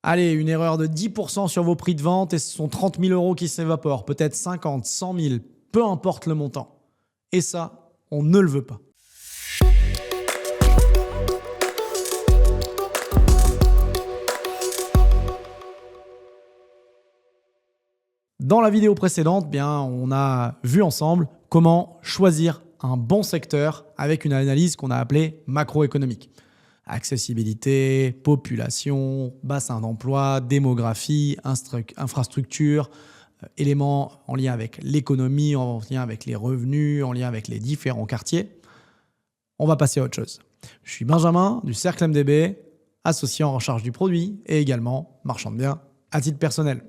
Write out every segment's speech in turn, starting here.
Allez, une erreur de 10% sur vos prix de vente et ce sont 30 000 euros qui s'évaporent, peut-être 50, 100 000, peu importe le montant. Et ça, on ne le veut pas. Dans la vidéo précédente, on a vu ensemble comment choisir un bon secteur avec une analyse qu'on a appelée macroéconomique. Accessibilité, population, bassin d'emploi, démographie, infrastructure, éléments en lien avec l'économie, en lien avec les revenus, en lien avec les différents quartiers. On va passer à autre chose. Je suis Benjamin du Cercle MDB, associé en charge du produit et également marchand de biens à titre personnel.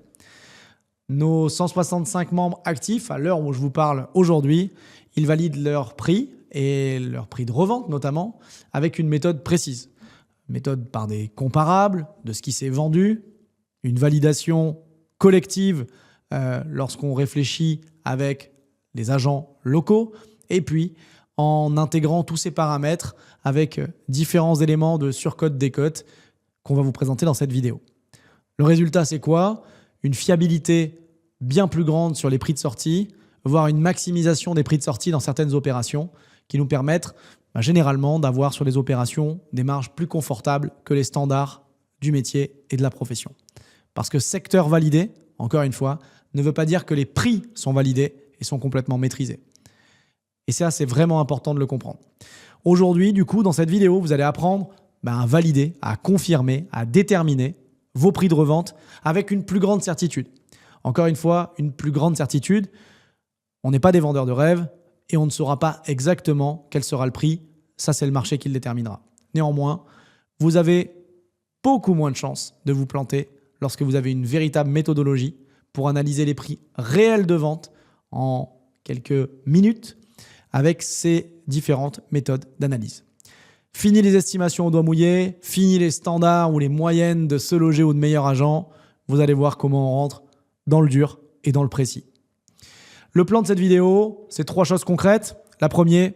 Nos 165 membres actifs, à l'heure où je vous parle aujourd'hui, ils valident leur prix et leur prix de revente notamment avec une méthode précise. Méthode par des comparables de ce qui s'est vendu, une validation collective lorsqu'on réfléchit avec les agents locaux et puis en intégrant tous ces paramètres avec différents éléments de surcote-décote qu'on va vous présenter dans cette vidéo. Le résultat, c'est quoi ? Une fiabilité bien plus grande sur les prix de sortie, voire une maximisation des prix de sortie dans certaines opérations qui nous permettent généralement d'avoir sur les opérations des marges plus confortables que les standards du métier et de la profession. Parce que secteur validé, encore une fois, ne veut pas dire que les prix sont validés et sont complètement maîtrisés. Et ça, c'est vraiment important de le comprendre. Aujourd'hui, du coup, dans cette vidéo, vous allez apprendre à valider, à confirmer, à déterminer vos prix de revente avec une plus grande certitude. Encore une fois, une plus grande certitude. On n'est pas des vendeurs de rêves et on ne saura pas exactement quel sera le prix. Ça, c'est le marché qui le déterminera. Néanmoins, vous avez beaucoup moins de chances de vous planter lorsque vous avez une véritable méthodologie pour analyser les prix réels de vente en quelques minutes avec ces différentes méthodes d'analyse. Fini les estimations au doigt mouillé, fini les standards ou les moyennes de se loger ou de meilleurs agents. Vous allez voir comment on rentre dans le dur et dans le précis. Le plan de cette vidéo, c'est 3 choses concrètes. La première,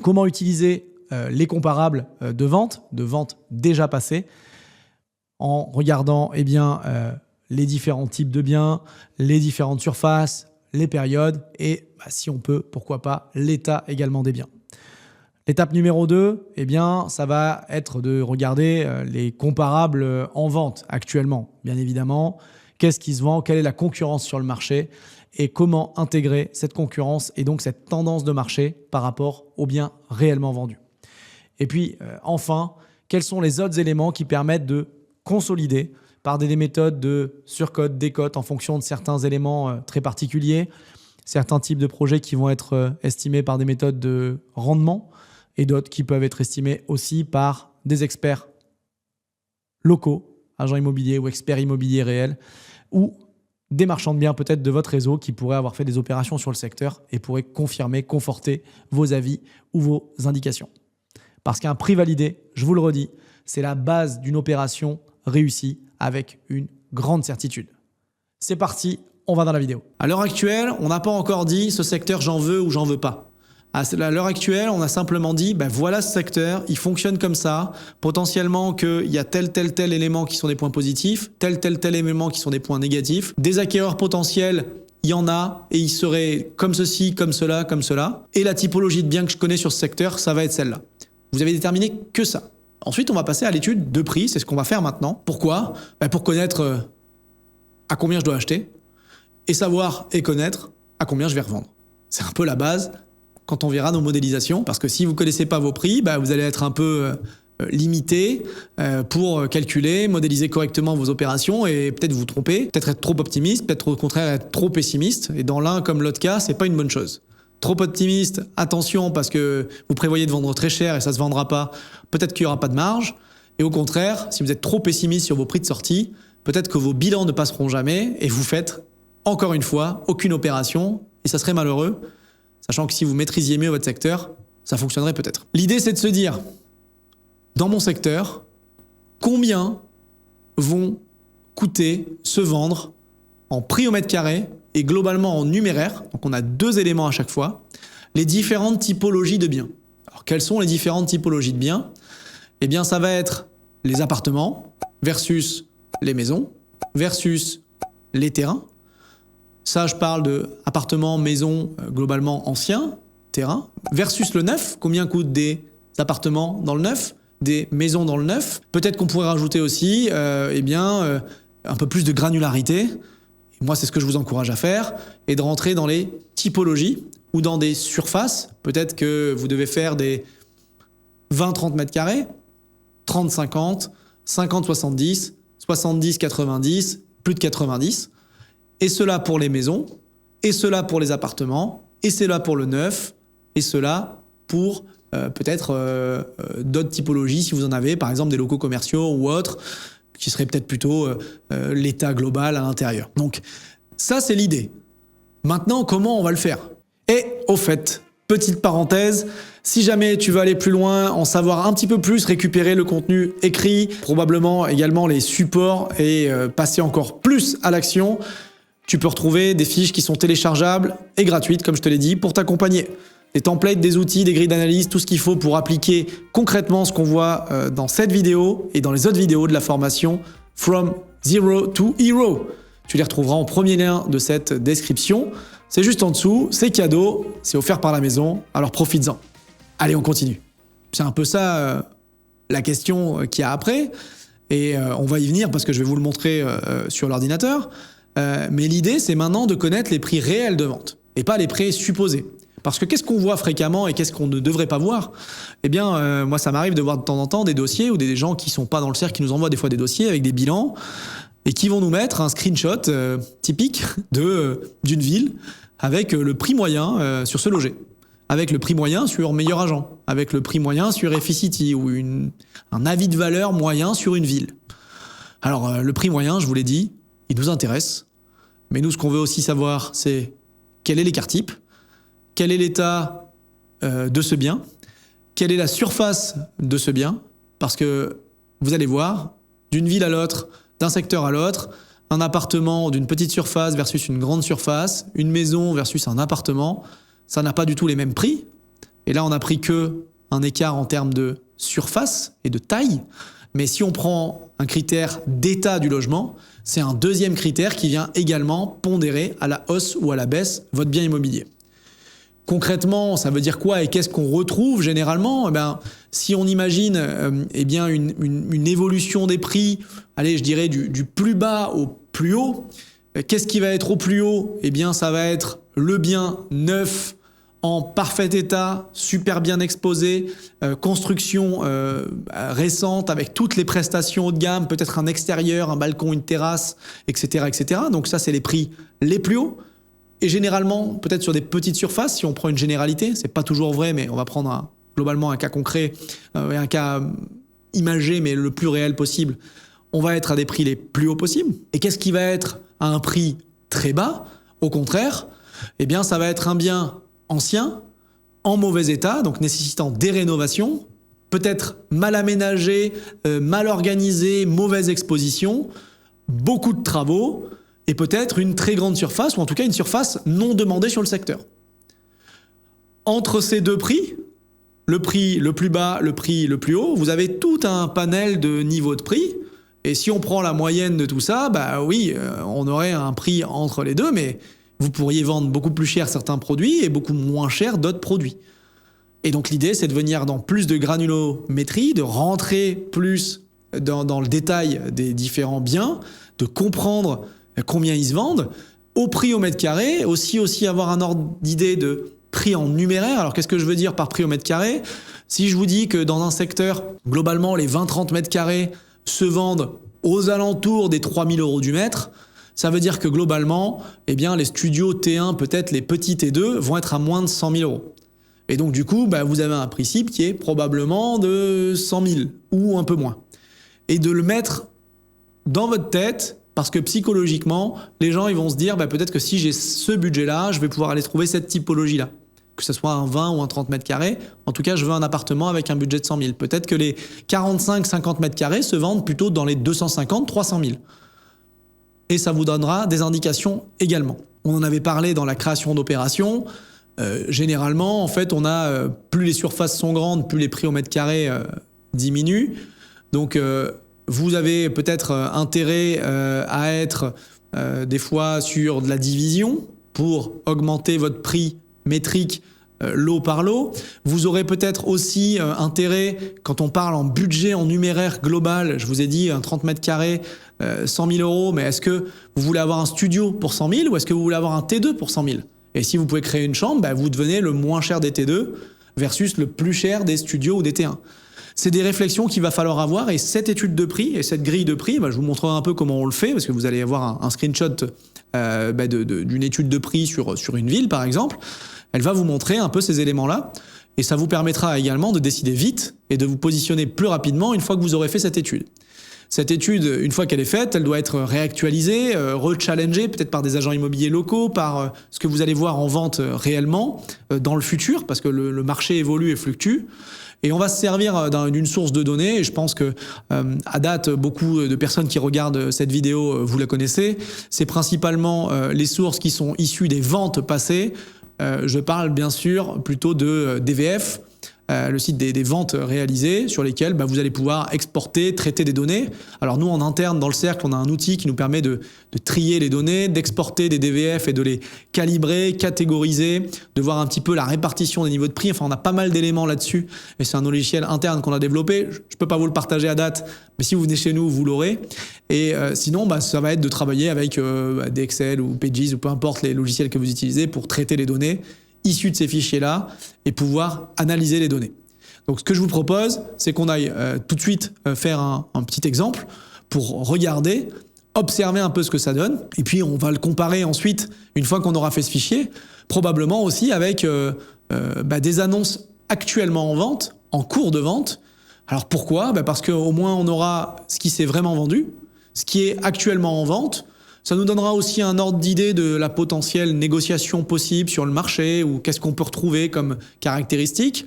comment utiliser les comparables de vente déjà passées en regardant les différents types de biens, les différentes surfaces, les périodes et si on peut, pourquoi pas, l'état également des biens. L'étape numéro 2, ça va être de regarder les comparables en vente actuellement. Bien évidemment, qu'est-ce qui se vend, quelle est la concurrence sur le marché et comment intégrer cette concurrence et donc cette tendance de marché par rapport aux biens réellement vendus. Et puis enfin, quels sont les autres éléments qui permettent de consolider par des méthodes de surcote, décote en fonction de certains éléments très particuliers, certains types de projets qui vont être estimés par des méthodes de rendement, et d'autres qui peuvent être estimés aussi par des experts locaux, agents immobiliers ou experts immobiliers réels, ou des marchands de biens peut-être de votre réseau qui pourraient avoir fait des opérations sur le secteur et pourraient confirmer, conforter vos avis ou vos indications. Parce qu'un prix validé, je vous le redis, c'est la base d'une opération réussie avec une grande certitude. C'est parti, on va dans la vidéo. À l'heure actuelle, on n'a pas encore dit ce secteur j'en veux ou j'en veux pas. À l'heure actuelle, on a simplement dit voilà ce secteur, il fonctionne comme ça, potentiellement qu'il y a tel élément qui sont des points positifs, tel élément qui sont des points négatifs. Des acquéreurs potentiels, il y en a et ils seraient comme ceci, comme cela, comme cela. Et la typologie de biens que je connais sur ce secteur, ça va être celle-là. Vous avez déterminé que ça. Ensuite, on va passer à l'étude de prix, c'est ce qu'on va faire maintenant. Pourquoi ? Pour connaître à combien je dois acheter et savoir et connaître à combien je vais revendre. C'est un peu la base quand on verra nos modélisations, parce que si vous ne connaissez pas vos prix, vous allez être un peu limité pour calculer, modéliser correctement vos opérations et peut-être vous tromper, peut-être être trop optimiste, peut-être au contraire être trop pessimiste. Et dans l'un comme l'autre cas, c'est pas une bonne chose. Trop optimiste, attention parce que vous prévoyez de vendre très cher et ça se vendra pas, peut-être qu'il n'y aura pas de marge. Et au contraire, si vous êtes trop pessimiste sur vos prix de sortie, peut-être que vos bilans ne passeront jamais et vous faites, encore une fois, aucune opération et ça serait malheureux. Sachant que si vous maîtrisiez mieux votre secteur, ça fonctionnerait peut-être. L'idée, c'est de se dire, dans mon secteur, combien vont coûter se vendre en prix au mètre carré et globalement en numéraire, donc on a 2 éléments à chaque fois, les différentes typologies de biens. Alors, quelles sont les différentes typologies de biens ? Ça va être les appartements versus les maisons versus les terrains. Ça, je parle d'appartements, maisons, globalement anciens, terrains, versus le neuf. Combien coûtent des appartements dans le neuf, des maisons dans le neuf? Peut-être qu'on pourrait rajouter aussi un peu plus de granularité. Et moi, c'est ce que je vous encourage à faire, et de rentrer dans les typologies ou dans des surfaces. Peut-être que vous devez faire des 20-30 mètres carrés, 30-50, 50-70, 70-90, plus de 90. Et cela pour les maisons, et cela pour les appartements, et cela pour le neuf, et cela pour peut-être d'autres typologies, si vous en avez, par exemple des locaux commerciaux ou autres, qui seraient peut-être plutôt l'état global à l'intérieur. Donc ça, c'est l'idée. Maintenant, comment on va le faire? Et au fait, petite parenthèse, si jamais tu veux aller plus loin, en savoir un petit peu plus, récupérer le contenu écrit, probablement également les supports et passer encore plus à l'action, tu peux retrouver des fiches qui sont téléchargeables et gratuites, comme je te l'ai dit, pour t'accompagner. Des templates, des outils, des grilles d'analyse, tout ce qu'il faut pour appliquer concrètement ce qu'on voit dans cette vidéo et dans les autres vidéos de la formation From Zero to Hero. Tu les retrouveras en premier lien de cette description. C'est juste en dessous, c'est cadeau, c'est offert par la maison, alors profites-en. Allez, on continue. C'est un peu ça la question qu'il y a après, et on va y venir parce que je vais vous le montrer sur l'ordinateur. Mais l'idée, c'est maintenant de connaître les prix réels de vente et pas les prix supposés. Parce que qu'est-ce qu'on voit fréquemment et qu'est-ce qu'on ne devrait pas voir? Eh bien, moi, ça m'arrive de voir de temps en temps des dossiers ou des gens qui sont pas dans le cercle, qui nous envoient des fois des dossiers avec des bilans et qui vont nous mettre un screenshot typique d'une ville avec le prix moyen sur ce logé, avec le prix moyen sur meilleur agent, avec le prix moyen sur Efficity ou un avis de valeur moyen sur une ville. Alors, le prix moyen, je vous l'ai dit, il nous intéresse. Mais nous, ce qu'on veut aussi savoir, c'est quel est l'écart type, quel est l'état de ce bien, quelle est la surface de ce bien, parce que vous allez voir, d'une ville à l'autre, d'un secteur à l'autre, un appartement d'une petite surface versus une grande surface, une maison versus un appartement, ça n'a pas du tout les mêmes prix. Et là, on n'a pris que un écart en termes de surface et de taille. Mais si on prend un critère d'état du logement, c'est un deuxième critère qui vient également pondérer à la hausse ou à la baisse votre bien immobilier. Concrètement, ça veut dire quoi et qu'est-ce qu'on retrouve généralement? Si on imagine une évolution des prix, allez, je dirais du plus bas au plus haut, qu'est-ce qui va être au plus haut? Eh bien, ça va être le bien neuf, en parfait état, super bien exposé, construction récente avec toutes les prestations haut de gamme, peut-être un extérieur, un balcon, une terrasse, etc., etc. Donc ça, c'est les prix les plus hauts. Et généralement, peut-être sur des petites surfaces, si on prend une généralité, c'est pas toujours vrai, mais on va prendre globalement un cas concret, un cas imagé, mais le plus réel possible, on va être à des prix les plus hauts possibles. Et qu'est-ce qui va être à un prix très bas? Au contraire, eh bien, ça va être un bien ancien, en mauvais état, donc nécessitant des rénovations, peut-être mal aménagé, mal organisé, mauvaise exposition, beaucoup de travaux, et peut-être une très grande surface, ou en tout cas une surface non demandée sur le secteur. Entre ces deux prix, le prix le plus bas, le prix le plus haut, vous avez tout un panel de niveaux de prix, et si on prend la moyenne de tout ça, oui, on aurait un prix entre les deux, mais vous pourriez vendre beaucoup plus cher certains produits et beaucoup moins cher d'autres produits. Et donc l'idée, c'est de venir dans plus de granulométrie, de rentrer plus dans le détail des différents biens, de comprendre combien ils se vendent, au prix au mètre carré, aussi avoir un ordre d'idée de prix en numéraire. Alors qu'est-ce que je veux dire par prix au mètre carré? Si je vous dis que dans un secteur, globalement, les 20-30 mètres carrés se vendent aux alentours des 3 000 € du mètre, ça veut dire que globalement, eh bien, les studios T1, peut-être les petits T2, vont être à moins de 100 000 €. Et donc du coup, vous avez un principe qui est probablement de 100 000 ou un peu moins. Et de le mettre dans votre tête, parce que psychologiquement, les gens ils vont se dire peut-être que si j'ai ce budget-là, je vais pouvoir aller trouver cette typologie-là. Que ce soit un 20 ou un 30 mètres carrés, en tout cas, je veux un appartement avec un budget de 100 000. Peut-être que les 45-50 mètres carrés se vendent plutôt dans les 250-300 000. Et ça vous donnera des indications également. On en avait parlé dans la création d'opérations. Généralement, en fait, on a plus les surfaces sont grandes, plus les prix au mètre carré diminuent. Donc, Vous avez peut-être intérêt à être des fois sur de la division pour augmenter votre prix métrique lot par lot. Vous aurez peut-être aussi intérêt, quand on parle en budget, en numéraire global, je vous ai dit un 30 mètres carrés, 100 000 euros, mais est-ce que vous voulez avoir un studio pour 100 000 ou est-ce que vous voulez avoir un T2 pour 100 000? Et si vous pouvez créer une chambre, vous devenez le moins cher des T2 versus le plus cher des studios ou des T1. C'est des réflexions qu'il va falloir avoir et cette étude de prix et cette grille de prix, je vous montrerai un peu comment on le fait parce que vous allez avoir un screenshot d'une étude de prix sur une ville par exemple. Elle va vous montrer un peu ces éléments-là et ça vous permettra également de décider vite et de vous positionner plus rapidement une fois que vous aurez fait cette étude. Cette étude, une fois qu'elle est faite, elle doit être réactualisée, rechallengée peut-être par des agents immobiliers locaux, par ce que vous allez voir en vente réellement dans le futur parce que le marché évolue et fluctue. Et on va se servir d'une source de données, et je pense que à date, beaucoup de personnes qui regardent cette vidéo, vous la connaissez. C'est principalement les sources qui sont issues des ventes passées. Je parle bien sûr plutôt de DVF, le site des ventes réalisées sur lesquelles vous allez pouvoir exporter, traiter des données. Alors nous, en interne, dans le cercle, on a un outil qui nous permet de trier les données, d'exporter des DVF et de les calibrer, catégoriser, de voir un petit peu la répartition des niveaux de prix. Enfin, on a pas mal d'éléments là-dessus et c'est un logiciel interne qu'on a développé. Je ne peux pas vous le partager à date, mais si vous venez chez nous, vous l'aurez. Et sinon, ça va être de travailler avec des Excel ou Pages ou peu importe les logiciels que vous utilisez pour traiter les données issus de ces fichiers-là et pouvoir analyser les données. Donc ce que je vous propose, c'est qu'on aille tout de suite faire un petit exemple pour regarder, observer un peu ce que ça donne, et puis on va le comparer ensuite, une fois qu'on aura fait ce fichier, probablement aussi avec des annonces actuellement en vente, en cours de vente. Alors pourquoi? Parce qu'au moins on aura ce qui s'est vraiment vendu, ce qui est actuellement en vente. Ça nous donnera aussi un ordre d'idée de la potentielle négociation possible sur le marché ou qu'est-ce qu'on peut retrouver comme caractéristiques.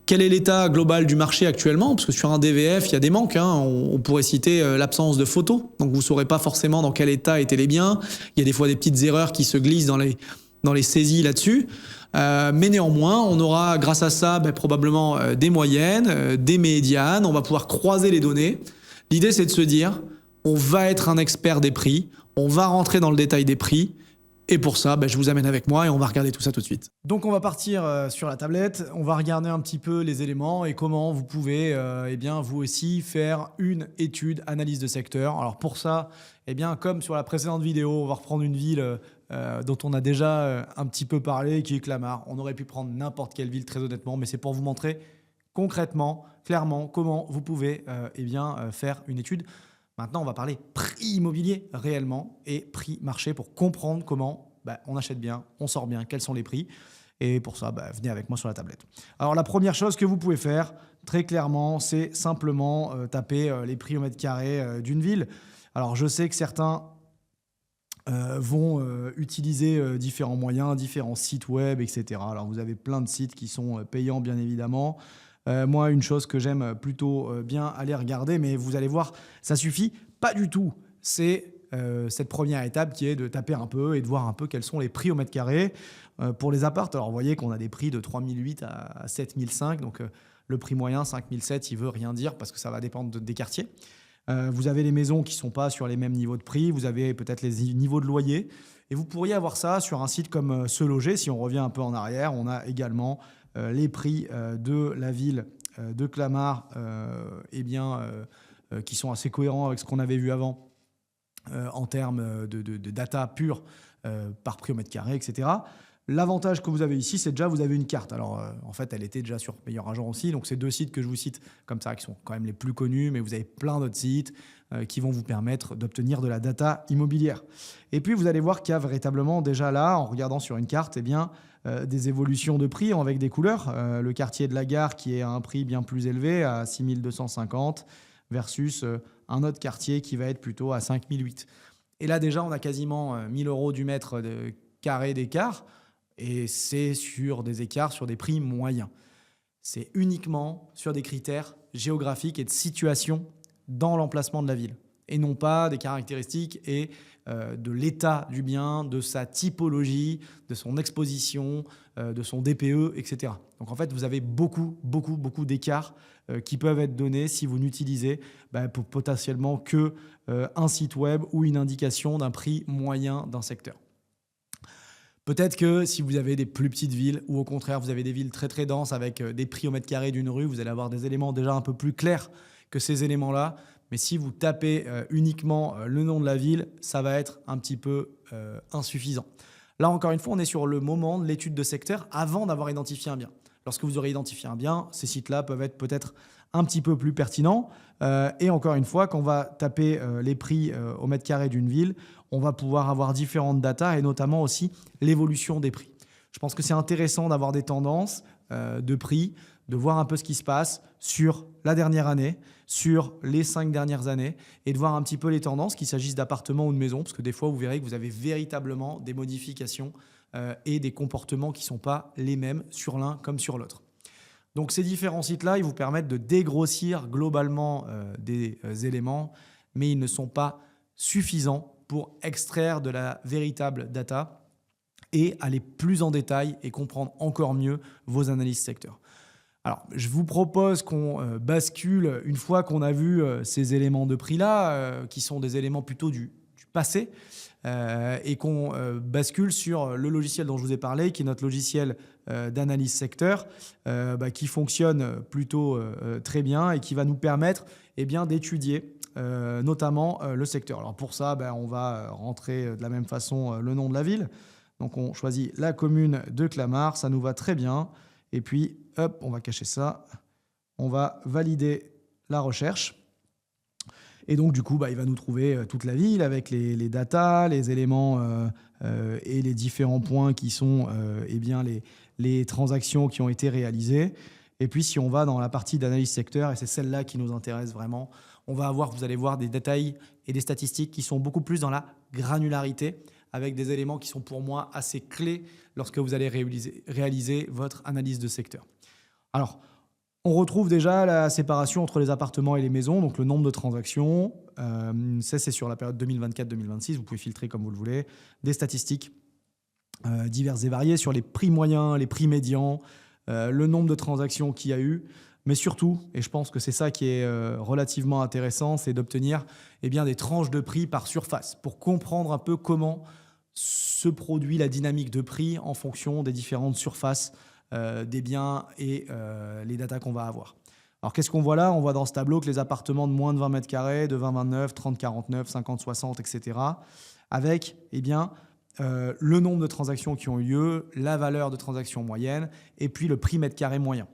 Quel est l'état global du marché actuellement? Parce que sur un DVF, il y a des manques. On pourrait citer l'absence de photos. Donc vous ne saurez pas forcément dans quel état étaient les biens. Il y a des fois des petites erreurs qui se glissent dans les saisies là-dessus. Mais néanmoins, on aura grâce à ça probablement des moyennes, des médianes. On va pouvoir croiser les données. L'idée, c'est de se dire, on va être un expert des prix. On va rentrer dans le détail des prix et pour ça, je vous amène avec moi et on va regarder tout ça tout de suite. Donc on va partir sur la tablette, on va regarder un petit peu les éléments et comment vous pouvez vous aussi faire une étude analyse de secteur. Alors pour ça, comme sur la précédente vidéo, on va reprendre une ville dont on a déjà un petit peu parlé, qui est Clamart. On aurait pu prendre n'importe quelle ville très honnêtement, mais c'est pour vous montrer concrètement, clairement, comment vous pouvez faire une étude. Maintenant, on va parler prix immobilier réellement et prix marché pour comprendre comment on achète bien, on sort bien, quels sont les prix. Et pour ça, venez avec moi sur la tablette. Alors, la première chose que vous pouvez faire, très clairement, c'est simplement taper les prix au mètre carré d'une ville. Alors, je sais que certains vont utiliser différents moyens, différents sites web, etc. Alors, vous avez plein de sites qui sont payants, bien évidemment. Moi, une chose que j'aime plutôt bien aller regarder, mais vous allez voir, ça suffit pas du tout. C'est cette première étape qui est de taper un peu et de voir un peu quels sont les prix au mètre carré pour les apparts. Alors, vous voyez qu'on a des prix de 3 008 à 7 500. Donc, le prix moyen, 5 700, il veut rien dire parce que ça va dépendre des quartiers. Vous avez les maisons qui ne sont pas sur les mêmes niveaux de prix. Vous avez peut-être les niveaux de loyer. Et vous pourriez avoir ça sur un site comme Se Loger. Si on revient un peu en arrière, on a également les prix de la ville de Clamart qui sont assez cohérents avec ce qu'on avait vu avant en termes de data pure par prix au mètre carré, etc. L'avantage que vous avez ici, c'est déjà vous avez une carte. Alors, en fait, elle était déjà sur Meilleur Agent aussi. Donc, c'est deux sites que je vous cite comme ça, qui sont quand même les plus connus, mais vous avez plein d'autres sites qui vont vous permettre d'obtenir de la data immobilière. Et puis, vous allez voir qu'il y a véritablement déjà là, en regardant sur une carte, des évolutions de prix avec des couleurs. Le quartier de la Gare qui est à un prix bien plus élevé, à 6 250, versus un autre quartier qui va être plutôt à 5 008. Et là, déjà, on a quasiment 1 000 € du mètre carré d'écart. Et c'est sur des écarts, sur des prix moyens. C'est uniquement sur des critères géographiques et de situation dans l'emplacement de la ville. et non pas des caractéristiques et de l'état du bien, de sa typologie, de son exposition, de son DPE, etc. Donc en fait, vous avez beaucoup d'écarts qui peuvent être donnés si vous n'utilisez pour potentiellement que un site web ou une indication d'un prix moyen d'un secteur. Peut-être que si vous avez des plus petites villes ou au contraire vous avez des villes très denses avec des prix au mètre carré d'une rue, vous allez avoir des éléments déjà un peu plus clairs que ces éléments-là. Mais si vous tapez uniquement le nom de la ville, ça va être un petit peu insuffisant. Là, encore une fois, on est sur le moment de l'étude de secteur avant d'avoir identifié un bien. Lorsque vous aurez identifié un bien, ces sites-là peuvent être peut-être un petit peu plus pertinents. Et encore une fois, quand on va taper les prix au mètre carré d'une ville, on va pouvoir avoir différentes datas et notamment aussi l'évolution des prix. Je pense que c'est intéressant d'avoir des tendances de prix, de voir un peu ce qui se passe sur la dernière année, sur les 5 dernières années et de voir un petit peu les tendances, qu'il s'agisse d'appartements ou de maisons, parce que des fois, vous verrez que vous avez véritablement des modifications et des comportements qui ne sont pas les mêmes sur l'un comme sur l'autre. Donc ces différents sites-là, ils vous permettent de dégrossir globalement des éléments, mais ils ne sont pas suffisants pour extraire de la véritable data et aller plus en détail et comprendre encore mieux vos analyses secteur. Alors, je vous propose qu'on bascule, une fois qu'on a vu ces éléments de prix-là, qui sont des éléments plutôt du passé, et qu'on bascule sur le logiciel dont je vous ai parlé, qui est notre logiciel d'analyse secteur, qui fonctionne plutôt très bien et qui va nous permettre d'étudier notamment le secteur. Alors pour ça, on va rentrer de la même façon le nom de la ville. Donc on choisit la commune de Clamart, ça nous va très bien. Et puis, hop, on va cacher ça. On va valider la recherche. Et donc, du coup, il va nous trouver toute la ville avec les datas, les éléments et les différents points qui sont les transactions qui ont été réalisées. Et puis, si on va dans la partie d'analyse secteur, et c'est celle-là qui nous intéresse vraiment, vous allez voir des détails et des statistiques qui sont beaucoup plus dans la granularité, avec des éléments qui sont pour moi assez clés lorsque vous allez réaliser votre analyse de secteur. Alors, on retrouve déjà la séparation entre les appartements et les maisons, donc le nombre de transactions. Ça, c'est sur la période 2024-2026. Vous pouvez filtrer comme vous le voulez. Des statistiques diverses et variées sur les prix moyens, les prix médians, le nombre de transactions qu'il y a eu. Mais surtout, et je pense que c'est ça qui est relativement intéressant, c'est d'obtenir des tranches de prix par surface pour comprendre un peu comment se produit la dynamique de prix en fonction des différentes surfaces des biens et les datas qu'on va avoir. Alors qu'est-ce qu'on voit là? On voit dans ce tableau que les appartements de moins de 20 mètres carrés, de 20-29, 30-49, 50-60, etc. avec le nombre de transactions qui ont eu lieu, la valeur de transaction moyenne et puis le prix mètre carré moyen.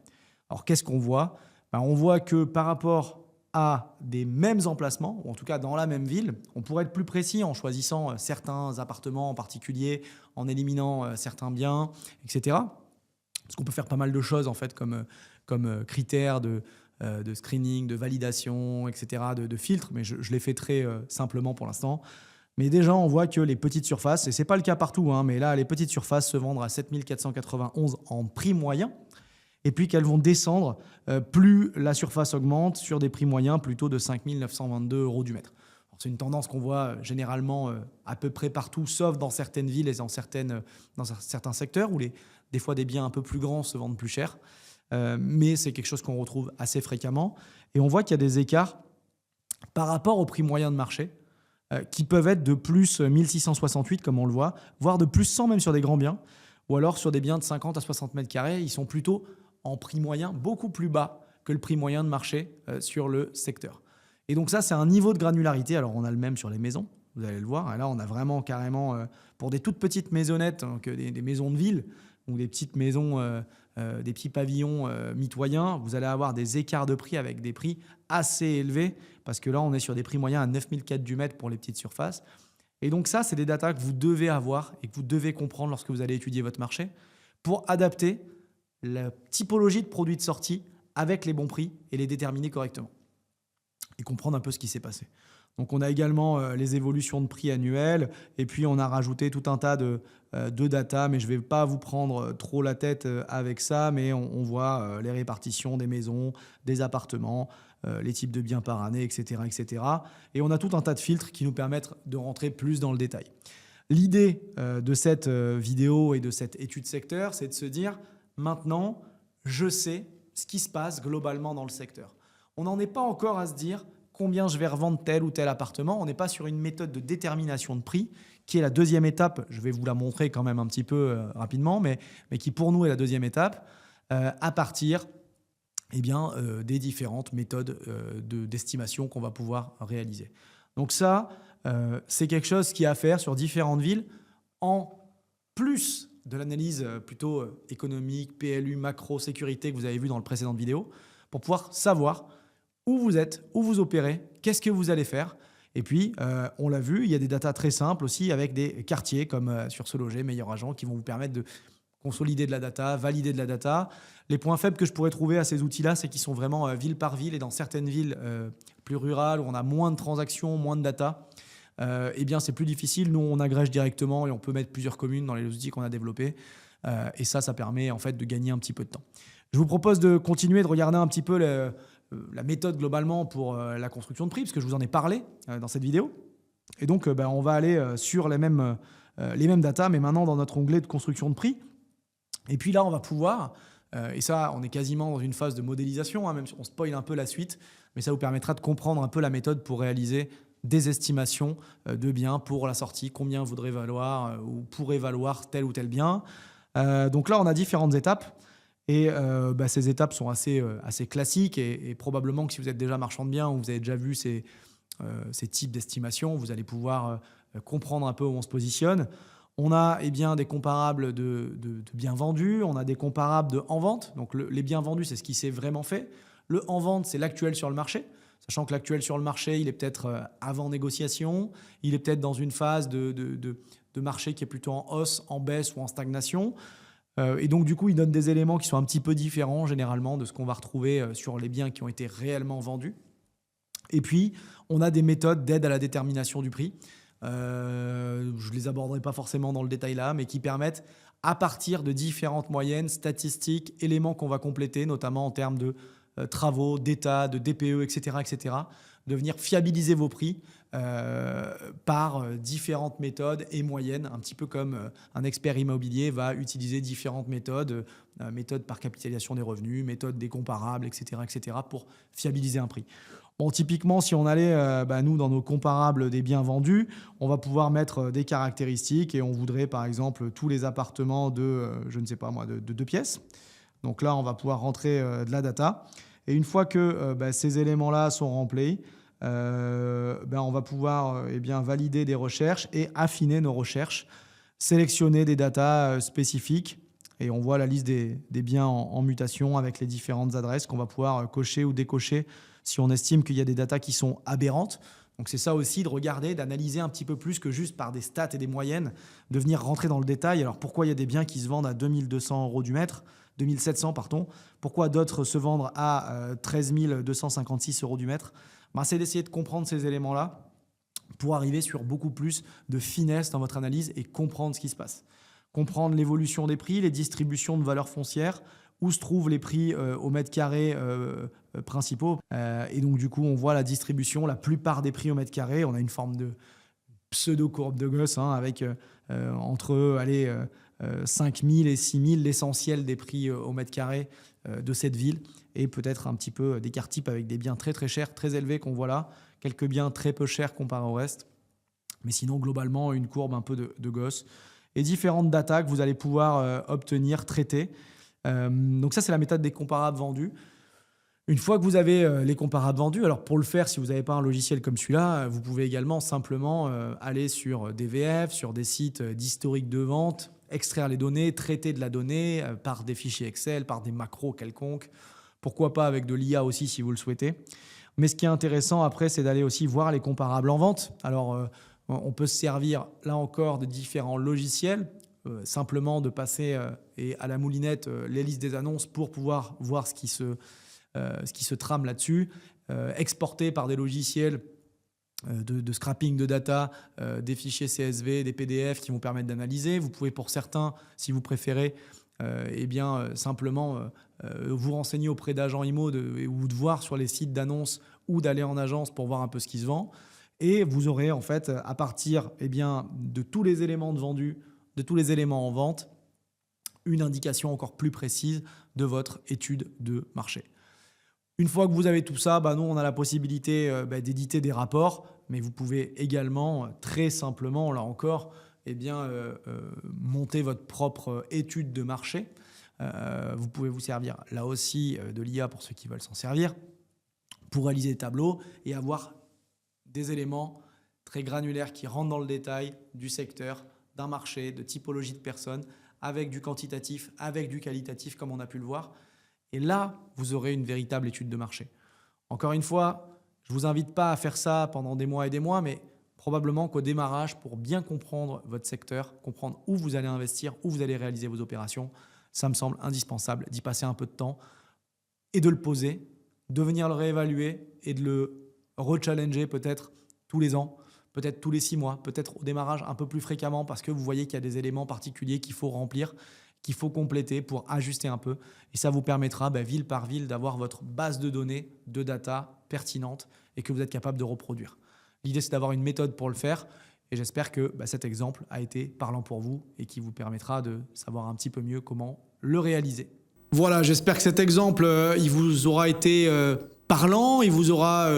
Alors qu'est-ce qu'on voit? On voit que par rapport à des mêmes emplacements, ou en tout cas dans la même ville, on pourrait être plus précis en choisissant certains appartements en particulier, en éliminant certains biens, etc. Parce qu'on peut faire pas mal de choses en fait comme critères de screening, de validation, etc., de filtres, mais je l'ai fait très simplement pour l'instant. Mais déjà, on voit que les petites surfaces, et ce n'est pas le cas partout, mais là, les petites surfaces se vendent à 7 491 en prix moyen, et puis qu'elles vont descendre plus la surface augmente sur des prix moyens plutôt de 5 922 € du mètre. C'est une tendance qu'on voit généralement à peu près partout, sauf dans certaines villes et dans certains secteurs où des fois des biens un peu plus grands se vendent plus cher. Mais c'est quelque chose qu'on retrouve assez fréquemment. Et on voit qu'il y a des écarts par rapport au prix moyen de marché qui peuvent être de plus 1668, comme on le voit, voire de plus 100 même sur des grands biens, ou alors sur des biens de 50 à 60 mètres carrés, ils sont plutôt en prix moyen beaucoup plus bas que le prix moyen de marché sur le secteur. Et donc ça, c'est un niveau de granularité. Alors on a le même sur les maisons, vous allez le voir. Et là, on a vraiment carrément, pour des toutes petites maisonnettes, donc des maisons de ville, ou des petites maisons, des petits pavillons mitoyens, vous allez avoir des écarts de prix avec des prix assez élevés, parce que là, on est sur des prix moyens à 9 400 du mètre pour les petites surfaces. Et donc ça, c'est des datas que vous devez avoir et que vous devez comprendre lorsque vous allez étudier votre marché pour adapter la typologie de produits de sortie avec les bons prix et les déterminer correctement et comprendre un peu ce qui s'est passé. Donc on a également les évolutions de prix annuelles et puis on a rajouté tout un tas de data, mais je ne vais pas vous prendre trop la tête avec ça, mais on voit les répartitions des maisons, des appartements, les types de biens par année, etc., etc. Et on a tout un tas de filtres qui nous permettent de rentrer plus dans le détail. L'idée de cette vidéo et de cette étude secteur, c'est de se dire maintenant, je sais ce qui se passe globalement dans le secteur. On n'en est pas encore à se dire combien je vais revendre tel ou tel appartement. On n'est pas sur une méthode de détermination de prix qui est la deuxième étape. Je vais vous la montrer quand même un petit peu rapidement, mais qui pour nous est la deuxième étape à partir des différentes méthodes d'estimation qu'on va pouvoir réaliser. Donc ça, c'est quelque chose qui est à faire sur différentes villes en plus de l'analyse plutôt économique, PLU, macro, sécurité que vous avez vu dans le précédente vidéo pour pouvoir savoir où vous êtes, où vous opérez, qu'est-ce que vous allez faire. Et puis, on l'a vu, il y a des datas très simples aussi avec des quartiers comme sur Se Loger, Meilleur Agent qui vont vous permettre de consolider de la data, valider de la data. Les points faibles que je pourrais trouver à ces outils-là, c'est qu'ils sont vraiment ville par ville et dans certaines villes plus rurales où on a moins de transactions, moins de data, c'est plus difficile. Nous, on agrège directement et on peut mettre plusieurs communes dans les outils qu'on a développés. Et ça permet en fait de gagner un petit peu de temps. Je vous propose de continuer de regarder un petit peu la méthode globalement pour la construction de prix, parce que je vous en ai parlé dans cette vidéo. Et donc, on va aller sur les mêmes datas, mais maintenant dans notre onglet de construction de prix. Et puis là, on va pouvoir, et ça, on est quasiment dans une phase de modélisation, même si on spoil un peu la suite, mais ça vous permettra de comprendre un peu la méthode pour réaliser des estimations de biens pour la sortie, combien voudrait valoir ou pourrait valoir tel ou tel bien. Donc là, on a différentes étapes. Et ces étapes sont assez classiques et probablement que si vous êtes déjà marchand de biens ou vous avez déjà vu ces types d'estimations, vous allez pouvoir comprendre un peu où on se positionne. On a des comparables de biens vendus, on a des comparables de en vente. Donc les biens vendus, c'est ce qui s'est vraiment fait. Le en vente, c'est l'actuel sur le marché. Sachant que l'actuel sur le marché, il est peut-être avant négociation, il est peut-être dans une phase de marché qui est plutôt en hausse, en baisse ou en stagnation. Et donc, du coup, il donne des éléments qui sont un petit peu différents, généralement, de ce qu'on va retrouver sur les biens qui ont été réellement vendus. Et puis, on a des méthodes d'aide à la détermination du prix. Je ne les aborderai pas forcément dans le détail là, mais qui permettent, à partir de différentes moyennes, statistiques, éléments qu'on va compléter, notamment en termes de travaux, d'état, de DPE, etc., de venir fiabiliser vos prix par différentes méthodes et moyennes, un petit peu comme un expert immobilier va utiliser différentes méthodes, méthode par capitalisation des revenus, méthode des comparables, etc., pour fiabiliser un prix. Bon, typiquement, si on allait, nous, dans nos comparables des biens vendus, on va pouvoir mettre des caractéristiques et on voudrait, par exemple, tous les appartements de, de 2 pièces. Donc là, on va pouvoir rentrer de la data. Et une fois que ces éléments-là sont remplis, on va pouvoir valider des recherches et affiner nos recherches, sélectionner des datas spécifiques. Et on voit la liste des biens en mutation avec les différentes adresses qu'on va pouvoir cocher ou décocher si on estime qu'il y a des datas qui sont aberrantes. Donc c'est ça aussi de regarder, d'analyser un petit peu plus que juste par des stats et des moyennes, de venir rentrer dans le détail. Alors pourquoi il y a des biens qui se vendent à 2200 € du mètre, 2700 pardon, pourquoi d'autres se vendent à 13 256 € du mètre? C'est d'essayer de comprendre ces éléments-là pour arriver sur beaucoup plus de finesse dans votre analyse et comprendre ce qui se passe. Comprendre l'évolution des prix, les distributions de valeurs foncières, où se trouvent les prix au mètre carré principaux. Et donc, du coup, on voit la distribution, la plupart des prix au mètre carré. On a une forme de pseudo-courbe de Gauss avec entre 5 000 et 6 000, l'essentiel des prix au mètre carré de cette ville. Et peut-être un petit peu d'écart type avec des biens très très chers, très élevés qu'on voit là. Quelques biens très peu chers comparés au reste. Mais sinon, globalement, une courbe un peu de Gauss. Et différentes datas que vous allez pouvoir obtenir, traiter. Donc ça, c'est la méthode des comparables vendus. Une fois que vous avez les comparables vendus, alors pour le faire, si vous n'avez pas un logiciel comme celui-là, vous pouvez également simplement aller sur DVF, sur des sites d'historique de vente, extraire les données, traiter de la donnée par des fichiers Excel, par des macros quelconques. Pourquoi pas avec de l'IA aussi si vous le souhaitez. Mais ce qui est intéressant après, c'est d'aller aussi voir les comparables en vente. Alors, on peut se servir là encore de différents logiciels, simplement de passer à la moulinette les listes des annonces pour pouvoir voir ce qui se trame là-dessus, exporter par des logiciels de scrapping de data, des fichiers CSV, des PDF qui vont permettre d'analyser. Vous pouvez pour certains, si vous préférez, simplement vous renseigner auprès d'agents IMO ou de voir sur les sites d'annonces ou d'aller en agence pour voir un peu ce qui se vend. Et vous aurez en fait, à partir de tous les éléments de vendus, de tous les éléments en vente, une indication encore plus précise de votre étude de marché. Une fois que vous avez tout ça, nous, on a la possibilité d'éditer des rapports, mais vous pouvez également, très simplement, là encore, monter votre propre étude de marché. Vous pouvez vous servir là aussi de l'IA pour ceux qui veulent s'en servir, pour réaliser des tableaux et avoir des éléments très granulaires qui rentrent dans le détail du secteur, d'un marché, de typologie de personnes, avec du quantitatif, avec du qualitatif, comme on a pu le voir. Et là, vous aurez une véritable étude de marché. Encore une fois, je ne vous invite pas à faire ça pendant des mois et des mois, mais probablement qu'au démarrage, pour bien comprendre votre secteur, comprendre où vous allez investir, où vous allez réaliser vos opérations, ça me semble indispensable d'y passer un peu de temps et de le poser, de venir le réévaluer et de le rechallenger peut-être tous les ans, peut-être tous les 6 mois, peut-être au démarrage un peu plus fréquemment parce que vous voyez qu'il y a des éléments particuliers qu'il faut remplir, qu'il faut compléter pour ajuster un peu. Et ça vous permettra, ville par ville, d'avoir votre base de données, de data pertinente et que vous êtes capable de reproduire. L'idée, c'est d'avoir une méthode pour le faire. Et j'espère que cet exemple a été parlant pour vous et qui vous permettra de savoir un petit peu mieux comment le réaliser. Voilà, j'espère que cet exemple, il vous aura été parlant, il vous aura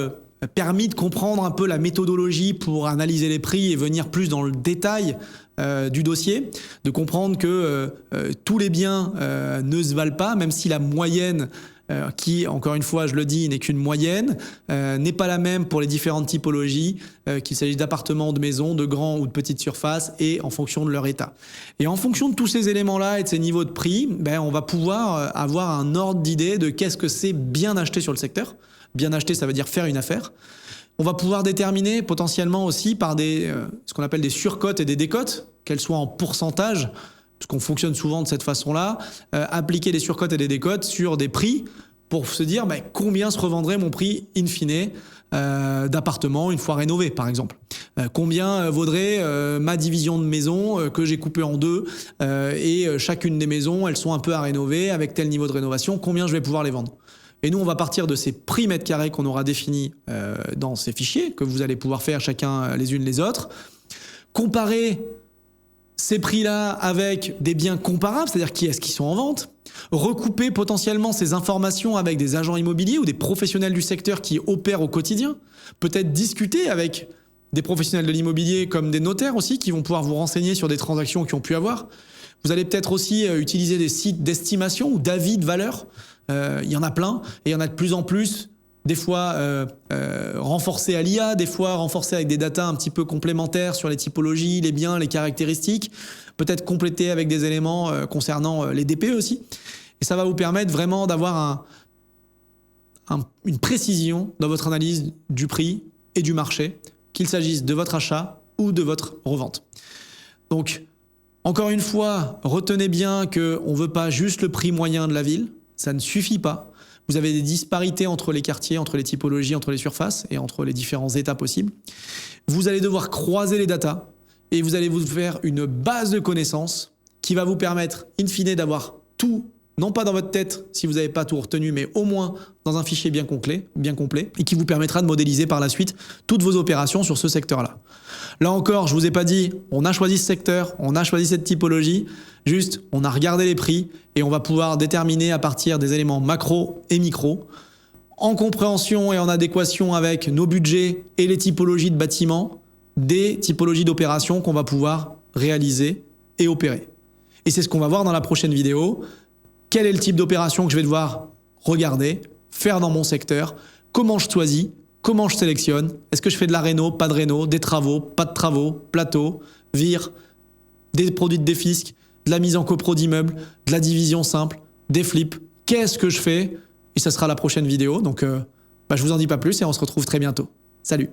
permis de comprendre un peu la méthodologie pour analyser les prix et venir plus dans le détail du dossier, de comprendre que tous les biens ne se valent pas, même si la moyenne qui, encore une fois, je le dis, n'est qu'une moyenne, n'est pas la même pour les différentes typologies, qu'il s'agisse d'appartements, de maisons, de grands ou de petites surfaces, et en fonction de leur état. Et en fonction de tous ces éléments-là et de ces niveaux de prix, on va pouvoir avoir un ordre d'idée de qu'est-ce que c'est bien acheter sur le secteur. Bien acheter, ça veut dire faire une affaire. On va pouvoir déterminer potentiellement aussi par ce qu'on appelle des surcotes et des décotes, qu'elles soient en pourcentage, parce qu'on fonctionne souvent de cette façon-là, appliquer des surcotes et des décotes sur des prix pour se dire combien se revendrait mon prix in fine d'appartement une fois rénové, par exemple. Combien vaudrait ma division de maison que j'ai coupée en deux et chacune des maisons, elles sont un peu à rénover avec tel niveau de rénovation, combien je vais pouvoir les vendre. Et nous, on va partir de ces prix mètres carrés qu'on aura définis dans ces fichiers, que vous allez pouvoir faire chacun les unes les autres, comparer ces prix-là avec des biens comparables, c'est-à-dire qui est-ce qui sont en vente, recouper potentiellement ces informations avec des agents immobiliers ou des professionnels du secteur qui opèrent au quotidien, peut-être discuter avec des professionnels de l'immobilier comme des notaires aussi qui vont pouvoir vous renseigner sur des transactions qui ont pu avoir. Vous allez peut-être aussi utiliser des sites d'estimation ou d'avis de valeur. Il y en a plein et il y en a de plus en plus. Des fois renforcés à l'IA, des fois renforcés avec des datas un petit peu complémentaires sur les typologies, les biens, les caractéristiques, peut-être complétés avec des éléments concernant les DPE aussi. Et ça va vous permettre vraiment d'avoir une précision dans votre analyse du prix et du marché, qu'il s'agisse de votre achat ou de votre revente. Donc, encore une fois, retenez bien qu'on ne veut pas juste le prix moyen de la ville, ça ne suffit pas. Vous avez des disparités entre les quartiers, entre les typologies, entre les surfaces et entre les différents états possibles. Vous allez devoir croiser les datas et vous allez vous faire une base de connaissances qui va vous permettre, in fine, d'avoir tout, non pas dans votre tête si vous n'avez pas tout retenu, mais au moins dans un fichier bien complet, et qui vous permettra de modéliser par la suite toutes vos opérations sur ce secteur-là. Là encore, je ne vous ai pas dit, on a choisi ce secteur, on a choisi cette typologie, juste on a regardé les prix et on va pouvoir déterminer à partir des éléments macro et micro, en compréhension et en adéquation avec nos budgets et les typologies de bâtiments, des typologies d'opérations qu'on va pouvoir réaliser et opérer. Et c'est ce qu'on va voir dans la prochaine vidéo. Quel est le type d'opération que je vais devoir regarder, faire dans mon secteur, comment je choisis, comment je sélectionne, est-ce que je fais de la réno, pas de réno, des travaux, pas de travaux, plateau, vire, des produits de défisc, de la mise en copro d'immeubles, de la division simple, des flips, qu'est-ce que je fais? Et ça sera la prochaine vidéo, donc je vous en dis pas plus et on se retrouve très bientôt. Salut!